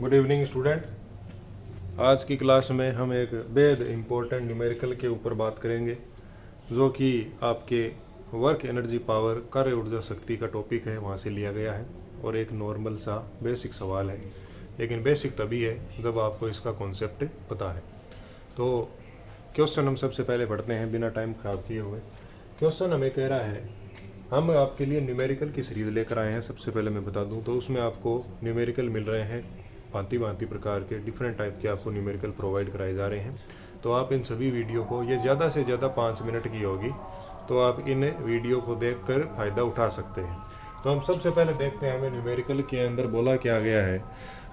Good evening student. आज की class में हम एक बेहद इम्पोर्टेंट न्यूमेरिकल के ऊपर बात करेंगे जो कि आपके वर्क एनर्जी पावर कार्य ऊर्जा शक्ति का टॉपिक है, वहाँ से लिया गया है और एक नॉर्मल सा बेसिक सवाल है, लेकिन बेसिक तभी है जब आपको इसका कॉन्सेप्ट पता है। तो क्वेश्चन हम सबसे पहले पढ़ते हैं बिना टाइम ख़राब किए हुए। क्वेश्चन हमें कह रहा है, हम आपके लिए न्यूमेरिकल की सीरीज़ लेकर आए हैं। सबसे पहले मैं बता दूं तो उसमें आपको न्यूमेरिकल मिल रहे हैं, भांति भांति प्रकार के डिफरेंट टाइप के आपको न्यूमेरिकल प्रोवाइड कराए जा रहे हैं। तो आप इन सभी वीडियो को, ये ज़्यादा से ज़्यादा 5 मिनट की होगी, तो आप इन वीडियो को देखकर फ़ायदा उठा सकते हैं। तो हम सबसे पहले देखते हैं हमें न्यूमेरिकल के अंदर बोला क्या गया है।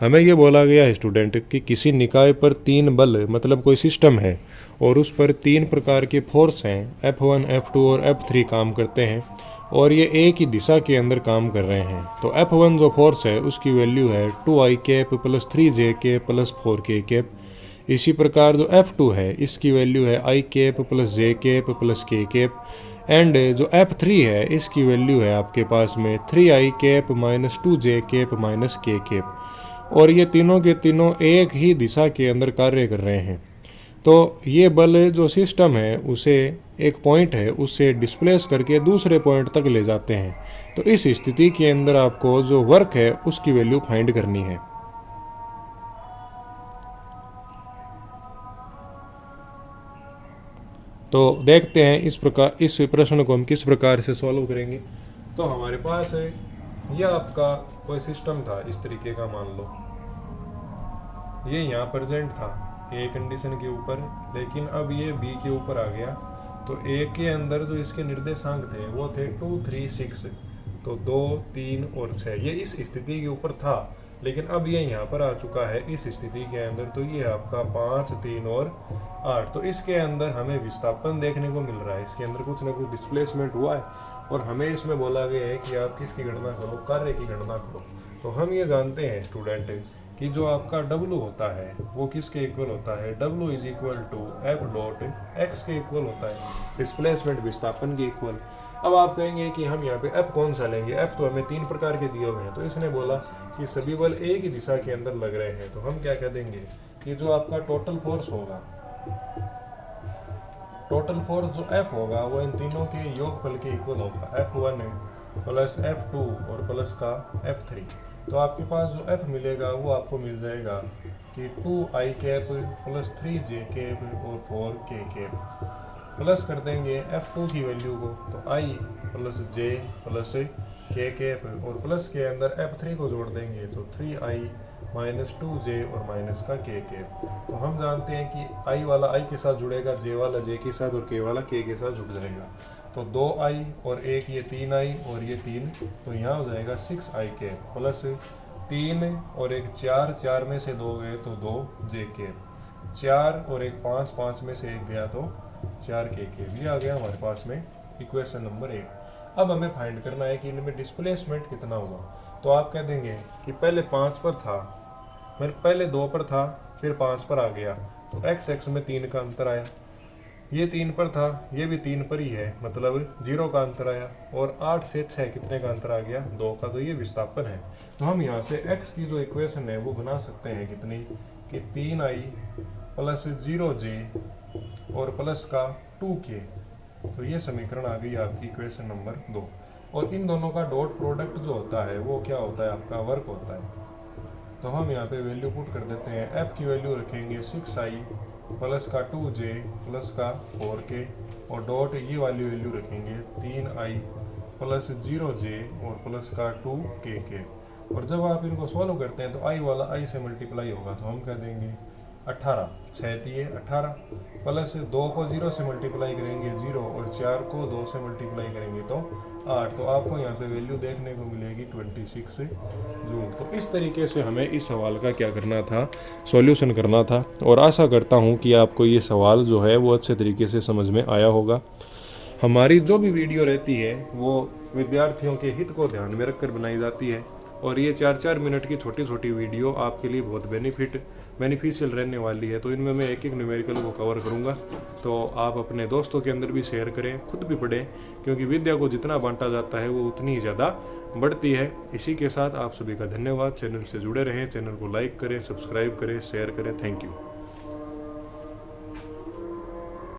हमें ये बोला गया है स्टूडेंट कि किसी निकाय पर 3 बल मतलब कोई सिस्टम है और उस पर 3 प्रकार के फोर्स हैं, F1, F2 और F3 काम करते हैं और ये एक ही दिशा के अंदर काम कर रहे हैं। तो F1 जो फोर्स है उसकी वैल्यू है 2i cap plus 3j cap plus 4k cap. इसी प्रकार जो F2 है इसकी वैल्यू है i cap plus j cap plus k cap. And जो F3 है इसकी वैल्यू है आपके पास में 3i cap minus 2j cap minus k cap. और ये तीनों के तीनों एक ही दिशा के अंदर कार्य कर रहे हैं। तो ये बल जो सिस्टम है उसे एक पॉइंट है उससे डिस्प्लेस करके दूसरे पॉइंट तक ले जाते हैं। तो इस स्थिति के अंदर आपको जो वर्क है उसकी वैल्यू फाइंड करनी है। तो देखते हैं इस प्रश्न को हम किस प्रकार से सॉल्व करेंगे। तो हमारे पास है यह आपका कोई सिस्टम था इस तरीके का, मान लो ये यहाँ प्रेजेंट था ए कंडीशन के ऊपर, लेकिन अब ये बी के ऊपर आ गया। तो ए के अंदर जो इसके निर्देशांक थे वो थे 2, 3, 6, तो 2, 3 और 6। ये इस स्थिति के ऊपर था, लेकिन अब ये यहाँ पर आ चुका है इस स्थिति के अंदर। तो ये आपका 5, 3 और 8। तो इसके अंदर हमें विस्थापन देखने को मिल रहा है, इसके अंदर कुछ ना कुछ डिस्प्लेसमेंट हुआ है और हमें इसमें बोला गया है कि आप किसकी गणना करो, कार्य की गणना करो। तो हम ये जानते हैं स्टूडेंट कि जो आपका W होता है वो किसके इक्वल होता है, W is equal to F dot x के इक्वल होता है, डिस्प्लेसमेंट विस्थापन के इक्वल। अब आप कहेंगे कि हम यहाँ पे F कौन सा लेंगे, F तो हमें 3 प्रकार के दिए हुए हैं। तो इसने बोला कि सभी बल एक ही दिशा के अंदर लग रहे हैं। तो हम क्या कह देंगे कि जो आपका टोटल फोर्स होगा, टोटल फोर्स जो F होगा वो इन तीनों के योगफल के इक्वल होगा, F1 प्लस F2 और प्लस का F3। तो आपके पास जो F मिलेगा वो आपको मिल जाएगा कि 2i cap plus 3j cap और 4k कैप। प्लस कर देंगे F2 की वैल्यू को, तो i plus j plus k cap और प्लस के अंदर F3 को जोड़ देंगे तो 3i माइनस 2j और माइनस का k कैप। तो हम जानते हैं कि i वाला i के साथ जुड़ेगा, j वाला j के साथ और k वाला k के साथ जुड़ जाएगा। तो 2i और एक ये 3i और ये 3, तो यहाँ हो जाएगा 6i कैप प्लस 3 और एक 4, 4 में से 2 गए तो 2j कैप, 4 और एक 5, 5 में से 1 गया तो 4k कैप। ये आ गया हमारे पास में इक्वेशन नंबर 1। अब हमें फाइंड करना है कि इनमें डिस्प्लेसमेंट कितना हुआ। तो आप कह देंगे कि पहले 5 पर था, मैं पहले 2 पर था फिर 5 पर आ गया, तो x में 3 का अंतर आया। ये 3 पर था, ये भी 3 पर ही है, मतलब 0 का अंतर आया। और 8 से 6 कितने का अंतर आ गया, 2 का। तो ये विस्थापन है। तो हम यहाँ से x की जो इक्वेशन है वो बना सकते हैं कितनी, कि 3i प्लस 0j और प्लस का 2k। तो ये समीकरण आ गई आपकी इक्वेशन नंबर 2। और इन दोनों का डॉट प्रोडक्ट जो होता है वो क्या होता है, आपका वर्क होता है। तो हम यहाँ पे वैल्यू पुट कर देते हैं। F की वैल्यू रखेंगे 6i प्लस का 2j प्लस का 4k और डॉट ये वाली वैल्यू रखेंगे 3i प्लस 0j और प्लस का 2k के। और जब आप इनको सॉल्व करते हैं तो i वाला i से मल्टीप्लाई होगा, तो हम कह देंगे 18, 6 दिए 18 प्लस 2 को 0 से मल्टीप्लाई करेंगे 0 और 4 को 2 से मल्टीप्लाई करेंगे तो 8। तो आपको यहाँ पे वैल्यू देखने को मिलेगी 26 जूल। तो इस तरीके से हमें इस सवाल का क्या करना था, सॉल्यूशन करना था। और आशा करता हूँ कि आपको ये सवाल जो है वो अच्छे तरीके से समझ में आया होगा। हमारी जो भी वीडियो रहती है वो विद्यार्थियों के हित को ध्यान में रखकर बनाई जाती है और ये 4-4 मिनट की छोटी छोटी वीडियो आपके लिए बहुत बेनिफिट बेनिफिशियल रहने वाली है। तो इनमें मैं एक एक न्यूमेरिकल को कवर करूँगा, तो आप अपने दोस्तों के अंदर भी शेयर करें, खुद भी पढ़ें, क्योंकि विद्या को जितना बांटा जाता है वो उतनी ही ज़्यादा बढ़ती है। इसी के साथ आप सभी का धन्यवाद। चैनल से जुड़े रहें, चैनल को लाइक करें, सब्सक्राइब करें, शेयर करें। Thank you.